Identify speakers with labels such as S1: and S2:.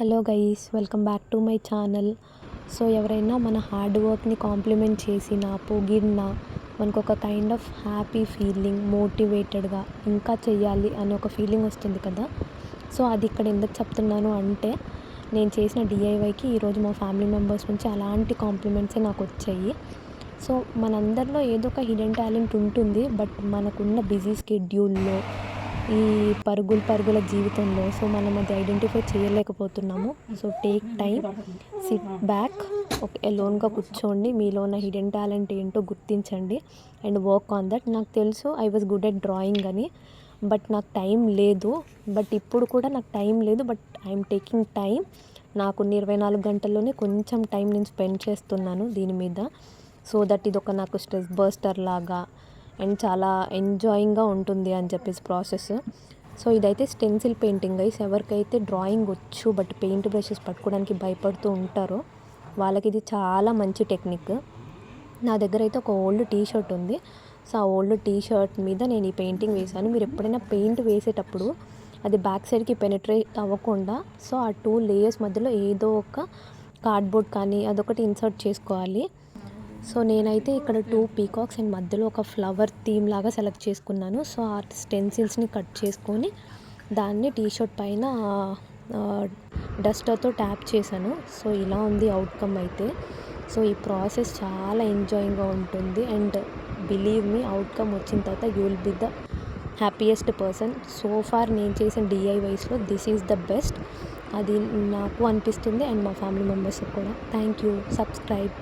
S1: Hello guys, welcome back to my channel. So ఎవరైనా మన hard వర్క్ని కాంప్లిమెంట్ చేసినా పొగిడినా మనకు ఒక కైండ్ ఆఫ్ హ్యాపీ ఫీలింగ్, మోటివేటెడ్గా ఇంకా చెయ్యాలి అనే ఒక ఫీలింగ్ వస్తుంది కదా. సో అది ఇక్కడ ఎందుకు చెప్తున్నాను అంటే, నేను చేసిన డిఐవైకి ఈరోజు మా ఫ్యామిలీ మెంబర్స్ నుంచి అలాంటి కాంప్లిమెంట్సే నాకు వచ్చాయి. సో మనందరిలో ఏదో ఒక హిడెన్ టాలెంట్ ఉంటుంది, బట్ మనకున్న బిజీ స్కెడ్యూల్లో, ఈ పరుగుల జీవితంలో సో మనం అది ఐడెంటిఫై చేయలేకపోతున్నాము. So take time, sit back, ఒక ఎలోన్గా కూర్చోండి, మీలో ఉన్న హిడెన్ టాలెంట్ ఏంటో గుర్తించండి అండ్ వర్క్ ఆన్ దట్. నాకు తెలుసు I was good at drawing అని, బట్ నాకు టైం లేదు. బట్ ఇప్పుడు కూడా నాకు టైం లేదు, బట్ ఐఎమ్ టేకింగ్ టైం. నాకున్న 24 గంటల్లోనే కొంచెం టైం నేను స్పెండ్ చేస్తున్నాను దీని మీద. సో దట్ ఇది ఒక నాకు స్ట్రెస్ బస్టర్ లాగా అండ్ చాలా ఎంజాయింగ్గా ఉంటుంది అని చెప్పేసి ప్రాసెస్. సో ఇదైతే స్టెన్సిల్ పెయింటింగ్ గైస్. ఎవరికైతే డ్రాయింగ్ వచ్చు బట్ పెయింట్ బ్రషెస్ పట్టుకోవడానికి భయపడుతూ ఉంటారో వాళ్ళకి ఇది చాలా మంచి టెక్నిక్. నా దగ్గర అయితే ఒక ఓల్డ్ టీ షర్ట్ ఉంది. సో ఆ ఓల్డ్ టీ షర్ట్ మీద నేను ఈ పెయింటింగ్ వేశాను. మీరు ఎప్పుడైనా పెయింట్ వేసేటప్పుడు అది బ్యాక్ సైడ్కి పెనిట్రేట్ అవ్వకుండా సో ఆ 2 లేయర్స్ మధ్యలో ఏదో ఒక కార్డ్బోర్డ్ కానీ అదొకటి ఇన్సర్ట్ చేసుకోవాలి. సో నేనైతే ఇక్కడ 2 పీకాక్స్ అండ్ మధ్యలో ఒక ఫ్లవర్ థీమ్ లాగా సెలెక్ట్ చేసుకున్నాను. సో ఆ స్టెన్సిల్స్ని కట్ చేసుకొని దాన్ని టీషర్ట్ పైన డస్టర్తో ట్యాప్ చేశాను. సో ఇలా ఉంది అవుట్కమ్ అయితే. సో ఈ ప్రాసెస్ చాలా ఎంజాయింగ్గా ఉంటుంది అండ్ బిలీవ్ మీ, అవుట్కమ్ వచ్చిన తర్వాత you will be the happiest person. So far నేను చేసిన డిఐవైస్లో దిస్ ఈజ్ ద బెస్ట్. అది నాకు అనిపిస్తుంది అండ్ మా ఫ్యామిలీ మెంబర్స్కి కూడా. Thank you. సబ్స్క్రైబ్.